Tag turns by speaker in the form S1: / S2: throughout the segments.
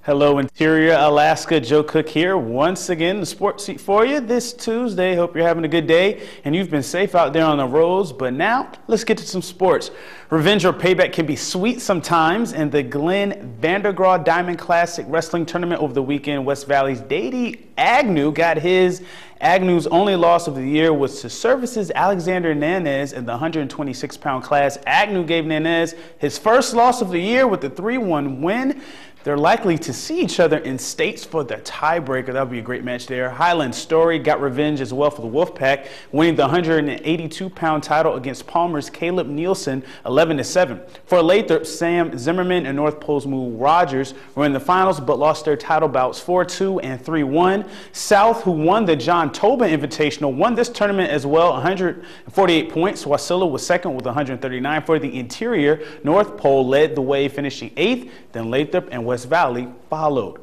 S1: Hello, Interior Alaska. Joe Cook here once again, the sports seat for you this Tuesday. Hope you're having a good day and you've been safe out there on the roads. But now let's get to some sports. Revenge or payback can be sweet sometimes. In the Glenn Vandergraw Diamond Classic Wrestling Tournament over the weekend, West Valley's Dady Agnew got his. Agnew's only loss of the year was to Services Alexander Nanez in the 126-pound class. Agnew gave Nanez his first loss of the year with a 3-1 win. They're likely to see each other in states for the tiebreaker. That'll be a great match there. Highland Story got revenge as well for the Wolfpack, winning the 182-pound title against Palmer's Caleb Nielsen 11-7. For Lathrop, Sam Zimmerman and North Pole's Moo Rogers were in the finals but lost their title bouts 4-2 and 3-1. South, who won the John Tobin Invitational, won this tournament as well, 148 points. Wasilla was second with 139. For the Interior, North Pole led the way, finishing 8th. Then Lathrop and West Valley followed.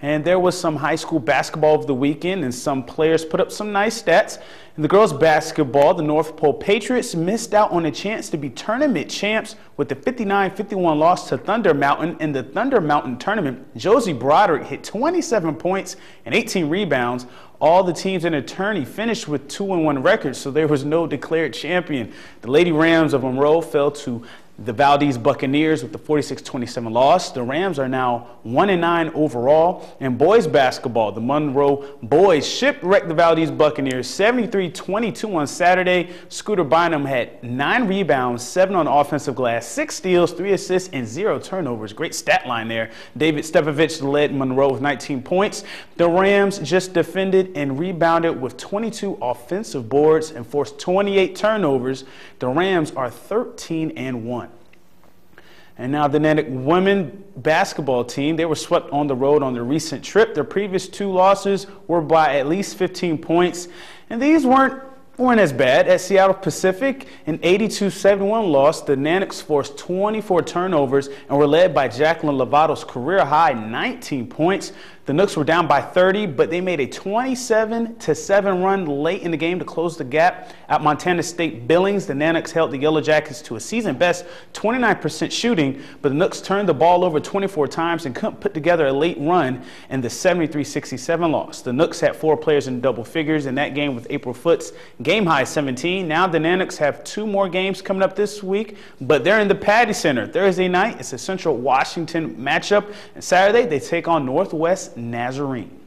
S1: And there was some high school basketball over the weekend, and some players put up some nice stats. In the girls' basketball, the North Pole Patriots missed out on a chance to be tournament champs with the 59-51 loss to Thunder Mountain. In the Thunder Mountain tournament, Josie Broderick hit 27 points and 18 rebounds. All the teams in the tourney finished with 2-1 records, so there was no declared champion. The Lady Rams of Monroe fell to the Valdez Buccaneers with the 46-27 loss. The Rams are now 1-9 overall. In boys basketball, the Monroe boys shipwrecked the Valdez Buccaneers 73-22 on Saturday. Scooter Bynum had 9 rebounds, 7 on the offensive glass, 6 steals, 3 assists, and 0 turnovers. Great stat line there. David Stepovich led Monroe with 19 points. The Rams just defended and rebounded with 22 offensive boards and forced 28 turnovers. The Rams are 13-1. And now the Natick women basketball team, they were swept on the road on their recent trip. Their previous 2 losses were by at least 15 points, and these weren't as bad. At Seattle Pacific, an 82-71 loss, the Nannicks forced 24 turnovers and were led by Jacqueline Lovato's career-high 19 points. The Nooks were down by 30, but they made a 27-7 run late in the game to close the gap. At Montana State Billings, the Nannicks held the Yellow Jackets to a season-best 29% shooting, but the Nooks turned the ball over 24 times and couldn't put together a late run in the 73-67 loss. The Nooks had 4 players in double figures in that game with April Foot's game-high 17. Now the Nannicks have 2 more games coming up this week, but they're in the Patty Center. Thursday night, it's a Central Washington matchup, and Saturday they take on Northwest Nazarene.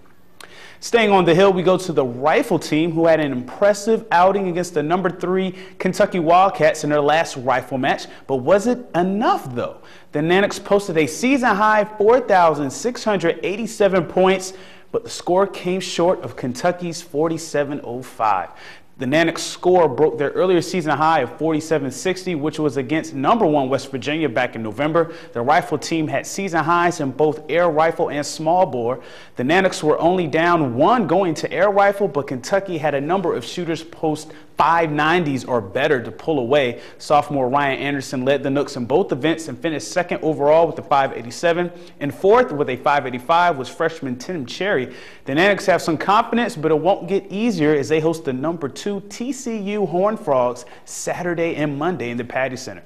S1: Staying on the hill, we go to the rifle team, who had an impressive outing against the number 3 Kentucky Wildcats in their last rifle match. But was it enough, though? The Nannicks posted a season-high 4,687 points, but the score came short of Kentucky's 47-05. The Nannicks score broke their earlier season high of 47-60, which was against number 1 West Virginia back in November. The rifle team had season highs in both air rifle and small bore. The Nannicks were only down 1 going to air rifle, but Kentucky had a number of shooters post 590s or better to pull away. Sophomore Ryan Anderson led the Nooks in both events and finished 2nd overall with a 587. And 4th with a 585 was freshman Tim Cherry. The Nannicks have some confidence, but it won't get easier as they host the number 2 TCU Horned Frogs Saturday and Monday in the Patty Center.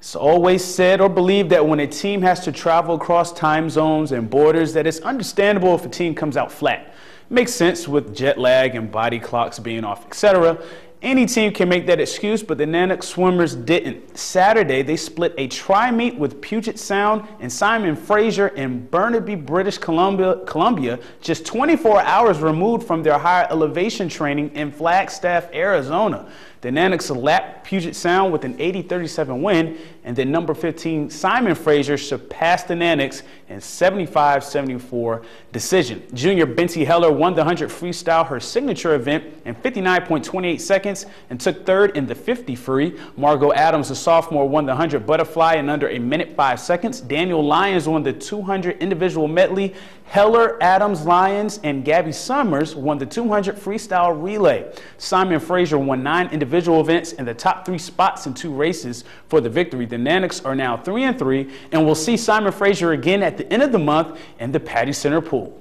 S1: It's always said or believed that when a team has to travel across time zones and borders, that it's understandable if a team comes out flat. Makes sense with jet lag and body clocks being off, etc. Any team can make that excuse, but the Nanack swimmers didn't. Saturday, they split a tri-meet with Puget Sound and Simon Fraser in Burnaby, British Columbia, just 24 hours removed from their higher elevation training in Flagstaff, Arizona. The Nannicks lapped Puget Sound with an 80-37 win, and then number 15 Simon Fraser surpassed the Nannicks in 75-74 decision. Junior Benty Heller won the 100 freestyle, her signature event, in 59.28 seconds and took 3rd in the 50 free. Margot Adams, a sophomore, won the 100 butterfly in under 1 minute 5 seconds. Daniel Lyons won the 200 individual medley. Heller, Adams, Lyons, and Gabby Summers won the 200 freestyle relay. Simon Fraser won 9 individual events in the top 3 spots in 2 races for the victory. The Nannicks are now 3-3, and we'll see Simon Fraser again at the end of the month in the Patty Center pool.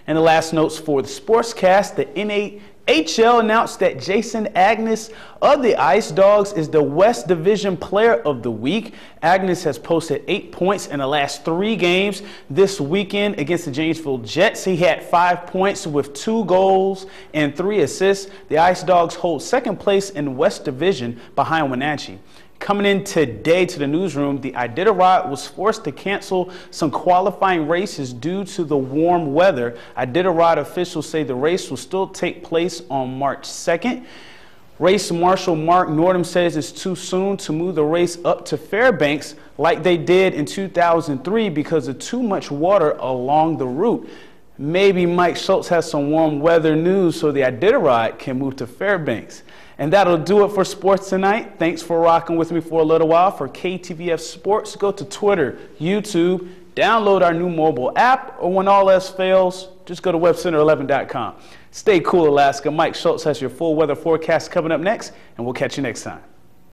S1: And the last notes for the sportscast, the HL announced that Jason Agnes of the Ice Dogs is the West Division Player of the Week. Agnes has posted 8 points in the last 3 games. This weekend against the Janesville Jets, he had 5 points with 2 goals and 3 assists. The Ice Dogs hold second place in West Division behind Wenatchee. Coming in today to the newsroom, the Iditarod was forced to cancel some qualifying races due to the warm weather. Iditarod officials say the race will still take place on March 2nd. Race Marshal Mark Nordham says it's too soon to move the race up to Fairbanks like they did in 2003 because of too much water along the route. Maybe Mike Schultz has some warm weather news so the Iditarod can move to Fairbanks. And that'll do it for sports tonight. Thanks for rocking with me for a little while. For KTVF Sports, go to Twitter, YouTube, download our new mobile app, or when all else fails, just go to webcenter11.com. Stay cool, Alaska. Mike Schultz has your full weather forecast coming up next, and we'll catch you next time.